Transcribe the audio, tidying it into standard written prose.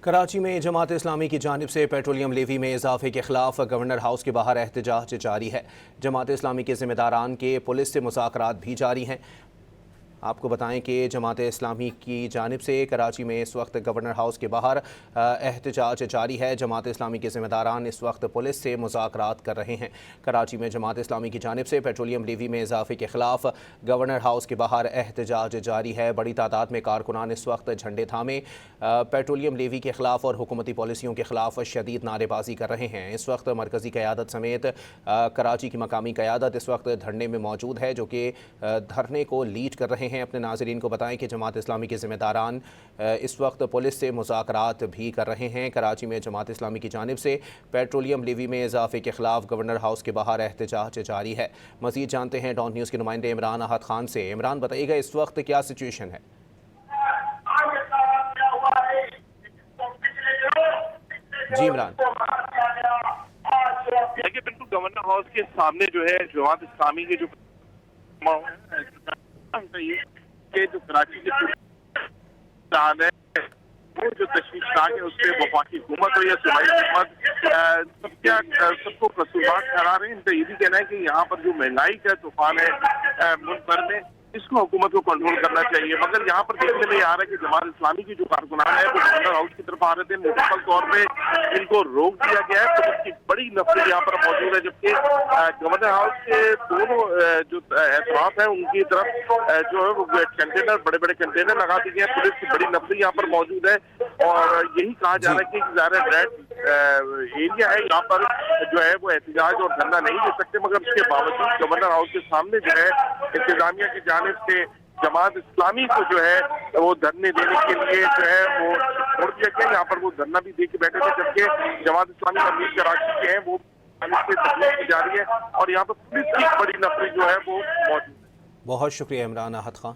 कराची में जमात इस्लामी की जानिब से पेट्रोलियम लेवी में इजाफे के खिलाफ गवर्नर हाउस के बाहर एहतजाज जारी है। जमात इस्लामी के जिम्मेदारान के पुलिस से मुज़ाकरात भी जारी हैं। आपको बताएं कि जमात इस्लामी की जानिब से कराची में इस वक्त गवर्नर हाउस के बाहर एहतजाज जारी है। जमात इस्लामी के ज़िम्मेदारान इस वक्त पुलिस से मुज़ाकरात कर रहे हैं। कराची में जमात इस्लामी की जानिब से पेट्रोलियम लेवी में इजाफे के खिलाफ गवर्नर हाउस के बाहर एहतजाज जारी है। बड़ी तादाद में कारकुनान इस वक्त झंडे थामे पेट्रोलियम लेवी के खिलाफ और हुकूमती पॉलिसियों के खिलाफ शदीद नारेबाजी कर रहे हैं। इस वक्त मरकज़ी क़यादत समेत कराची की मकामी क़यादत इस वक्त धरने में मौजूद है, जो कि धरने को लीड कर रहे हैं। अपने नाज़रीन को बताएं कि जमात इस्लामी के ज़िम्मेदारान इस वक्त पुलिस से मुज़ाकरात भी कर रहे हैं। कराची में जमात इस्लामी की जानिब से पेट्रोलियम लेवी में इजाफे के खिलाफ गवर्नर हाउस के बाहर एहतजाज जारी है। मज़ीद जानते हैं डॉन न्यूज़ के नुमाइंदे इमरान अहद खान से। इमरान, बताइएगा इस वक्त क्या सिचुएशन है? जी इमरान। देखिए, बिल्कुल गवर्नर हाउस के सामने जो है जमात इस्लामी के जो जो कराची के है वो जो तशवीशनाक है उससे वफाकी हुकूमत हो या सूबाई हुकूमत सबको कसूरवार ठहरा रहे हैं। इनका ये भी कहना है कि यहाँ पर जो महंगाई का तूफान है मुल्क भर में, इसको हुकूमत को कंट्रोल करना चाहिए। मगर यहाँ पर देखने में आ रहा है कि जमात इस्लामी की जो कारकुनान है वो गवर्नर हाउस की तरफ आ रहे थे। मुकम्मल तौर पे इनको रोक दिया गया है, तो उसकी बड़ी नफरत यहाँ पर मौजूद है। जबकि गवर्नर हाउस के दोनों जो एतराफ है उनकी तरफ जो है वो कंटेनर, बड़े बड़े कंटेनर लगा दिए गए हैं। पुलिस की बड़ी नफरत यहाँ पर मौजूद है और यही कहा जा रहा है कि ज़ाहिर रेड एरिया है, यहाँ पर जो है वो एहतजाज और धरना नहीं दे सकते। मगर उसके बावजूद गवर्नर हाउस के सामने जो है इंतजामिया की जानिब से जमात इस्लामी को जो है वो धरने देने के लिए जो है वो छोड़ दिया गया। यहाँ पर वो धरना भी दे के बैठे थे, जबकि जमात इस्लामी अमीर कराची के हैं वो तकलीफ की जा रही है और यहाँ पर पुलिस की बड़ी नफरी जो है वो मौजूद है। बहुत शुक्रिया इमरान अहद खान।